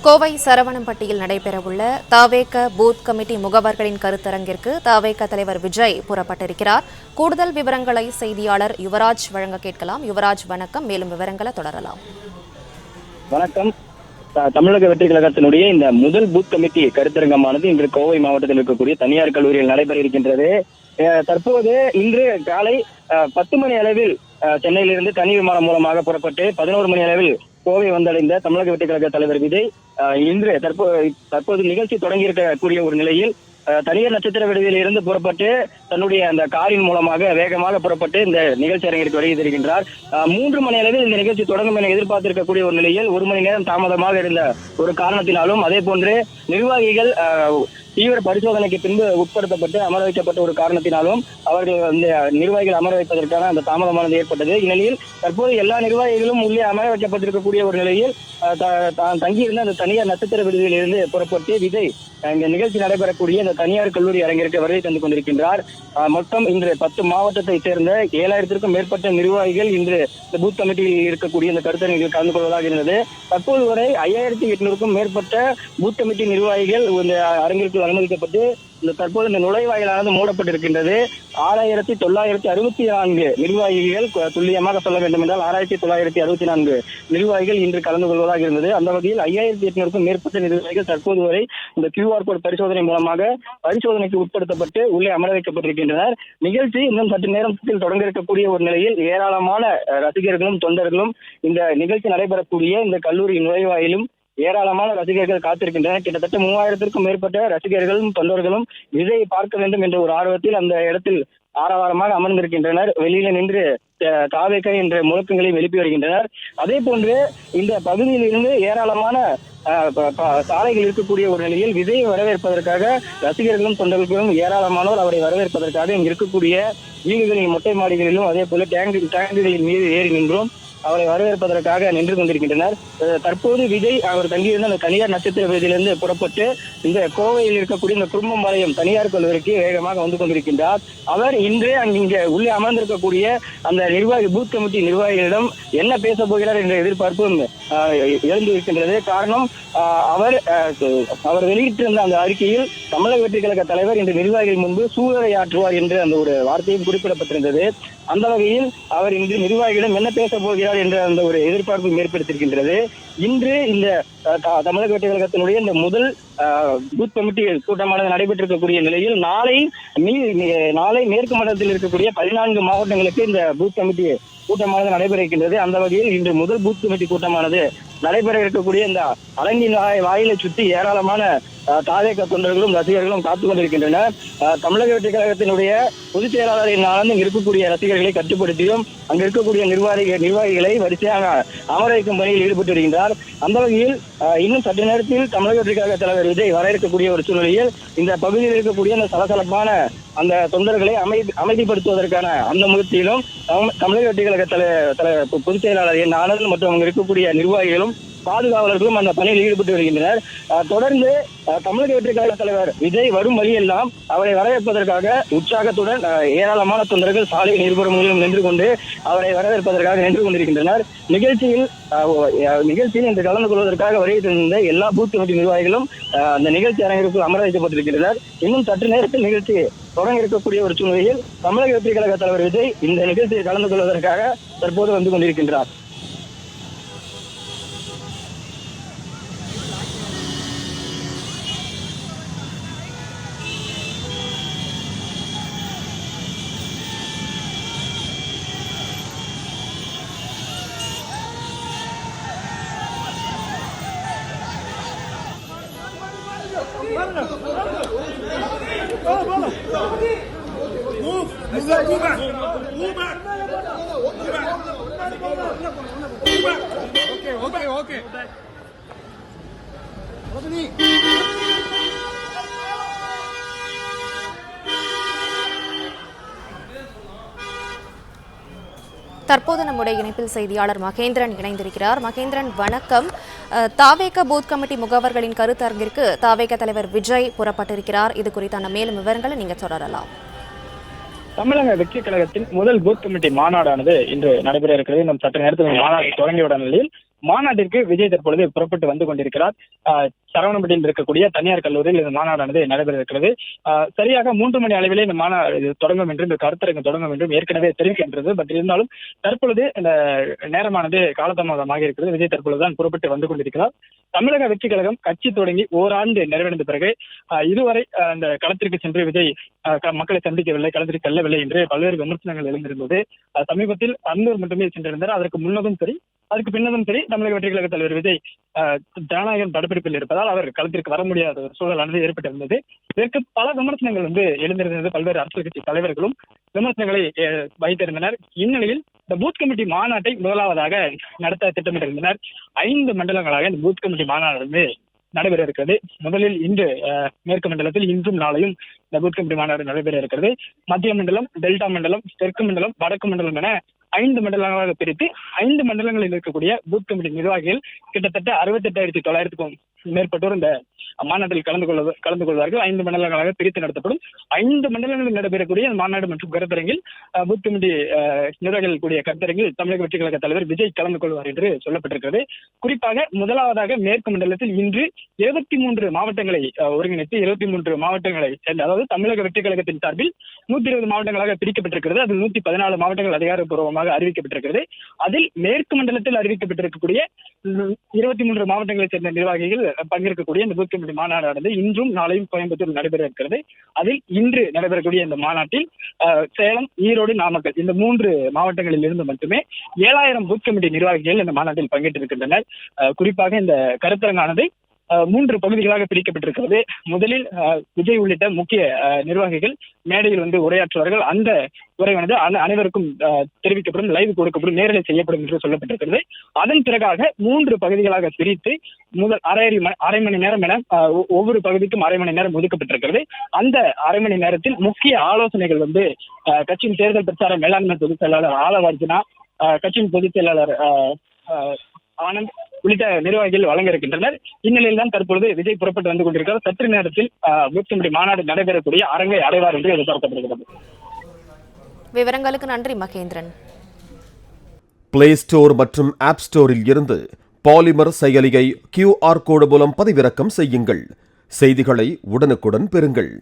கோவை சரவணம்பட்டியில் நடைபெறவுள்ள தவேக booth committee முகவர்களின் கருத்தரங்கிற்கு தவேக தலைவர் விஜய் புறப்பட்டிருக்கிறார். கூடுதல் விவரங்களை செய்தியாளர் யுவராஜ் வழங்க கேட்கலாம். யுவராஜ் வணக்கம். மேலும் விவரங்களை தொடரலாம். வணக்கம். தமிழக வெற்றி கழகத்தினுடைய இந்த முதல் பூத் கமிட்டி கருத்தரங்கமானது இன்று கோவை மாவட்டத்தில் இருக்கக்கூடிய தனியார் கல்லூரியில் நடைபெற இருக்கின்றது. தற்போது இன்று காலை 10 மணி அளவில் சென்னையிலிருந்து தனி விமானம் மூலமாக புறப்பட்டு 11 மணி அளவில் கோவை வந்தடைந்த தமிழக வெற்றி கழக தலைவர் விஜய் இன்று தற்போது நிகழ்ச்சி தொடங்கி இருக்கக்கூடிய ஒரு நிலையில் தனியார் நட்சத்திர விடுதியில் இருந்து புறப்பட்டு தன்னுடைய அந்த காரின் மூலமாக வேகமாக புறப்பட்டு இந்த நிகழ்ச்சி அரங்கிற்கு வருகை தருகின்றார். 3 மணி அளவில் இந்த நிகழ்ச்சி தொடங்கும் என எதிர்பார்த்திருக்கக்கூடிய ஒரு நிலையில் 1 மணி நேரம் தாமதமாக இருந்த ஒரு காரணத்தினாலும் அதே போன்று நிர்வாகிகள் தீவிர பரிசோதனைக்கு பின்பு உட்படுத்தப்பட்டு அமர வைக்கப்பட்ட ஒரு காரணத்தினாலும் அவர்கள் அந்த நிர்வாகிகள் அமர வைப்பதற்கான அந்த தாமதமானது ஏற்பட்டது. இந்நிலையில் தற்போது எல்லா நிர்வாகிகளும் உள்ளே அமர வைக்கப்பட்டிருக்கக்கூடிய ஒரு நிலையில் தான் தங்கியிருந்த அந்த தனியார் நட்சத்திர விடுதியில் இருந்து புறப்பட்டு விஜய் இந்த நிகழ்ச்சி நடைபெறக்கூடிய இந்த தனியார் கல்லூரி அரங்கிற்கு வருகை தந்து கொண்டிருக்கின்றார். மொத்தம் இன்று 10 மாவட்டத்தை சேர்ந்த 7000க்கும் மேற்பட்ட நிர்வாகிகள் இன்று இந்த பூத் கமிட்டியில் இருக்கக்கூடிய இந்த கருத்தரங்கில் கலந்து கொள்வதாக இருந்தது. தற்போது வரை 5800க்கும் மேற்பட்ட பூத் கமிட்டி நிர்வாகிகள் இந்த அரங்கிற்கு அனுமதிக்கப்பட்டு தற்போது இந்த நுழைவாயிலானது மூடப்பட்டிருக்கின்றது. 6964 நிர்வாகிகள், துல்லியமாக சொல்ல வேண்டும் என்றால் 6964 நிர்வாகிகள் இன்று கலந்து கொள்வதாக இருந்தது. அந்த வகையில் 5800க்கும் மேற்பட்ட நிர்வாகிகள் தற்போது வரை இந்த QR கோட் பரிசோதனை மூலமாக பரிசோதனைக்கு உட்படுத்தப்பட்டு உள்ளே அமர வைக்கப்பட்டிருக்கின்றனர். நிகழ்ச்சி இன்னும் சற்று நேரத்தில் தொடங்க இருக்கக்கூடிய ஒரு நிலையில் ஏராளமான ரசிகர்களும் தொண்டர்களும் இந்த நிகழ்ச்சி நடைபெறக்கூடிய இந்த கல்லூரி நுழைவாயிலும் ஏராளமான ரசிகர்கள் காத்திருக்கின்றனர். கிட்டத்தட்ட 3000க்கும் மேற்பட்ட ரசிகர்களும் தொண்டர்களும் விஜயை பார்க்க வேண்டும் என்ற ஒரு ஆர்வத்தில் அந்த இடத்தில் ஆரவாரமாக அமர்ந்திருக்கின்றனர். வெளியில நின்று தாவேக என்ற முழக்கங்களை எழுப்பி வருகின்றனர். அதே போன்று இந்த பகுதியில் இருந்து ஏராளமான சாலைகள் இருக்கக்கூடிய ஒரு நிலையில் விஜயை வரவேற்பதற்காக ரசிகர்களும் தொண்டர்களும் ஏராளமானோர் அவரை வரவேற்பதற்காக இங்கு இருக்கக்கூடிய வீடுகளின் மொட்டை மாடிகளிலும் அதே போல டேங்குகளின் மீது ஏறி நின்றோம் அவரை வரவேற்பதற்காக நின்று கொண்டிருக்கின்றனர். தற்போது விஜய் அவர் தங்கியிருந்த அந்த தனியார் நட்சத்திர விடுதியிலிருந்து புறப்பட்டு இந்த கோவையில் இருக்கக்கூடிய இந்த குடும்பம்பாளையம் தனியார் கல்லூரிக்கு வேகமாக வந்து கொண்டிருக்கின்றார். அவர் இன்று இங்கே உள்ளே அமர்ந்திருக்கக்கூடிய அந்த பூத் கமிட்டி நிர்வாகிகளிடம் என்ன பேச போகிறார் என்ற எதிர்பார்ப்பும் எழுந்து இருக்கின்றது. காரணம் அவர் வெளியிட்டிருந்த அந்த அறிக்கையில் தமிழக வெற்றி கழக தலைவர் இந்த நிர்வாகிகள் முன்பு சூழலையாற்றுவார் என்று அந்த ஒரு வார்த்தையும் குறிப்பிடப்பட்டிருந்தது. அந்த வகையில் அவர் இன்று நிர்வாகிகளிடம் என்ன பேச போகிறார் என்ற அந்த ஒரு எதிர்பார்ப்பு ஏற்படுத்தியிருக்கின்றது. இன்று இந்த தமிழக வெற்றி கழகத்தினுடைய இந்த முதல் பூத் கமிட்டி கூட்டமானது நடைபெற்றிருக்கக்கூடிய நிலையில் நாளை மேற்கு மண்டலத்தில் இருக்கக்கூடிய 14 மாவட்டங்களுக்கு இந்த பூத் கமிட்டி கூட்டமானது நடைபெற இருக்கின்றது. அந்த வகையில் இன்று முதல் பூத் கமிட்டி கூட்டமானது நடைபெற இருக்கக்கூடிய இந்த அரங்கின் வாயிலை சுற்றி ஏராளமான தாவேக தொண்டர்களும் ரசிகர்களும் காத்துக் கொண்டிருக்கின்றனர். தமிழக வெற்றி கழகத்தினுடைய பொதுச் செயலாளரின் இருக்கக்கூடிய ரசிகர்களை கட்டுப்படுத்தியும் அங்கு இருக்கக்கூடிய நிர்வாகிகளை வரிசையாக அமர வைக்கும் பணியில் ஈடுபட்டு வருகின்றார். அந்த வகையில் இன்னும் சற்று நேரத்தில் தமிழக வெற்றி கழக தலைவர் விஜய் வர இருக்கக்கூடிய ஒரு சூழ்நிலையில் இந்த பகுதியில் இருக்கக்கூடிய அந்த சலசலப்பான அந்த தொண்டர்களை அமைதிப்படுத்துவதற்கான அந்த முயற்சியிலும் தமிழக வெற்றி கழக பொதுச் செயலாளர் என் ஆனந்த் மற்றும் அங்கு இருக்கக்கூடிய நிர்வாகிகளும் பாதுகாவலர்களும் அந்த பணியில் ஈடுபட்டு வருகின்றனர். தொடர்ந்து தமிழக வெற்றி கழக தலைவர் விஜய் வரும் வழியெல்லாம் அவரை வரவேற்பதற்காக உற்சாகத்துடன் ஏராளமான தொண்டர்கள் சாலையின் இருபுறங்களிலும் நின்று கொண்டு அவரை வரவேற்பதற்காக நின்று கொண்டிருக்கின்றனர். நிகழ்ச்சியில் இன்று கலந்து கொள்வதற்காக வருகை தந்த எல்லா பூத் கமிட்டி நிர்வாகிகளும் அந்த நிகழ்ச்சி அரங்கிற்குள் அமர வைக்கப்பட்டிருக்கின்றனர். இன்னும் சற்று நேரத்தில் நிகழ்ச்சி தொடங்க இருக்கக்கூடிய ஒரு சூழ்நிலையில் தமிழக வெற்றி கழக தலைவர் விஜய் இந்த நிகழ்ச்சியில் கலந்து கொள்வதற்காக தற்போது வந்து கொண்டிருக்கின்றார். Okay. தற்போது நம்முடைய இணைப்பில் செய்தியாளர் மகேந்திரன் இணைந்திருக்கிறார். மகேந்திரன் வணக்கம். தாவேக பூத் கமிட்டி முகவர்களின் கருத்தரங்கிற்கு தாவேக தலைவர் விஜய் புறப்பட்டிருக்கிறார். இது குறித்தான மேலும் விவரங்களை நீங்க தொடரலாம். தமிழக வெற்றி கழகத்தின் முதல் பூத் கமிட்டி மாநாடானது இன்று நடைபெற இருக்கிறது. இன்னும் சற்று நேரத்தில் மாநாடு தொடங்கியுள்ள நிலையில் மாநாட்டிற்கு விஜய் தற்பொழுது புறப்பட்டு வந்து கொண்டிருக்கிறார். சரவணம்பட்டியில் இருக்கக்கூடிய தனியார் கல்லூரியில் இந்த மாநாடானது நடைபெற இருக்கிறது. சரியாக 3 மணி அளவிலே இந்த மாநாடு தொடங்கும் என்றும் இந்த கருத்தரங்கு தொடங்கும் என்றும் ஏற்கனவே தெரிவிக்கின்றது. பட் இருந்தாலும் தற்பொழுது இந்த நேரமானது காலதாமதமாக இருக்கிறது. விஜய் தற்பொழுதுதான் புறப்பட்டு வந்து கொண்டிருக்கிறார். தமிழக வெற்றி கழகம் கட்சி தொடங்கி ஓராண்டு நிறைவடைந்த பிறகு இதுவரை அந்த களத்திற்கு சென்று விஜய் மக்களை சந்திக்கவில்லை, களத்திற்கு செல்லவில்லை என்று பல்வேறு விமர்சனங்கள் எழுந்திருந்தது. சமீபத்தில் அன்னூர் மட்டுமே சென்றிருந்தார். அதற்கு முன்னதும் சரி, அதுக்கு பின்னதும் சரி, தமிழக வெற்றி கழக தலைவர் விஜய் ஜனநாயகம் படப்பிடிப்பில் இருப்பதால் அவர் களத்திற்கு வர முடியாத ஒரு சூழலானது ஏற்பட்டிருந்தது. இதற்கு பல விமர்சனங்கள் எழுந்திருந்தது. பல்வேறு அரசியல் கட்சி தலைவர்களும் விமர்சனங்களை வைத்திருந்தனர். இந்நிலையில் இந்த பூத் கமிட்டி மாநாட்டை முதலாவதாக நடத்த திட்டமிட்டிருந்தனர். 5 மண்டலங்களாக இந்த பூத் கமிட்டி மாநாடு நடைபெற இருக்கிறது. முதலில் இன்று மேற்கு மண்டலத்தில் இன்றும் நாளையும் இந்த பூத் கமிட்டி மாநாடு நடைபெற இருக்கிறது. மத்திய மண்டலம், டெல்டா மண்டலம், தெற்கு மண்டலம், வடக்கு மண்டலம் என 5 மண்டலங்களாக பிரித்து 5 மண்டலங்களில் இருக்கக்கூடிய பூத் கமிட்டி நிர்வாகிகள் கிட்டத்தட்ட 68,900க்கும் மேற்பட்டோர் இந்த மாநாட்டில் கலந்து கொள்வார்கள். 5 மண்டலங்களாக பிரித்து நடத்தப்படும். 5 மண்டலங்களில் நடைபெறக்கூடிய மாநாடு மற்றும் கருத்தரங்கில் பூத் கமிட்டி நிர்வாகிகள் கூடிய கருத்தரங்கில் தமிழக வெற்றி கழக தலைவர் விஜய் கலந்து கொள்வார் என்று சொல்லப்பட்டிருக்கிறது. குறிப்பாக முதலாவதாக மேற்கு மண்டலத்தில் இன்று 23 மாவட்டங்களை ஒருங்கிணைத்து 23 மாவட்டங்களை சேர்ந்த, அதாவது தமிழக வெற்றி கழகத்தின் சார்பில் 120 மாவட்டங்களாக பிரிக்கப்பட்டிருக்கிறது. அதில் 114 மாவட்டங்கள் அதிகாரப்பூர்வமாக அறிவிக்கப்பட்டிருக்கிறது. அதில் மேற்கு மண்டலத்தில் அறிவிக்கப்பட்டிருக்கக்கூடிய 23 மாவட்டங்களைச் சேர்ந்த நிர்வாகிகள் பங்கேற்கக்கூடிய இந்த பூத் கமிட்டி மாநாடானது இன்றும் நாளையும் கோயம்புத்தூர் நடைபெற இருக்கிறது. அதில் இன்று நடைபெறக்கூடிய இந்த மாநாட்டில் சேலம், ஈரோடு, நாமக்கல் இந்த 3 மாவட்டங்களில் இருந்து மட்டுமே 7,000 பூத் கமிட்டி நிர்வாகிகள் இந்த மாநாட்டில் பங்கேற்றிருக்கின்றனர். குறிப்பாக இந்த கருத்தரங்கானது 3 பகுதிகளாக பிரிக்கப்பட்டிருக்கிறது. முதலில் விஜய் உள்ளிட்ட முக்கிய நிர்வாகிகள் மேடையில் உரையாற்றுவார்கள். அந்த உரையானது அனைவருக்கும் தெரிவிக்கப்படும், லைவ் கொடுக்கப்படும், நேரலை செய்யப்படும் என்று சொல்லப்பட்டிருக்கிறது. அதன் பிறகாக 3 பகுதிகளாக பிரித்து முதல் அரை மணி நேரம் என ஒவ்வொரு பகுதிக்கும் அரை மணி நேரம் ஒதுக்கப்பட்டிருக்கிறது. அந்த அரை மணி நேரத்தில் முக்கிய ஆலோசனைகள் கட்சியின் தேர்தல் பிரச்சார மேலாண்மை பொதுச் செயலாளர் ஆலவார்ஜுனா, கட்சியின் பொதுச் செயலாளர் ஆனந்த் உள்ளிட்ட நிர்வாகிகள் வழங்க இருக்கின்றனர். இந்நிலையில் தான் தற்பொழுது விஜய் புறப்பட்டு வந்து கொண்டிருக்கிறார். சற்று நேரத்தில் பூத் கமிட்டி மாநாடு நடைபெறக்கூடிய அரங்கை அடைவார் என்று எதிர்பார்க்கப்படுகிறது. விவரங்களுக்கு நன்றி மகேந்திரன். பிளே ஸ்டோர் மற்றும் ஆப் ஸ்டோரில் இருந்து பாலிமர் செயலியை QR கோடு மூலம் பதிவிறக்கம் செய்யுங்கள். செய்திகளை உடனுக்குடன் பெறுங்கள்.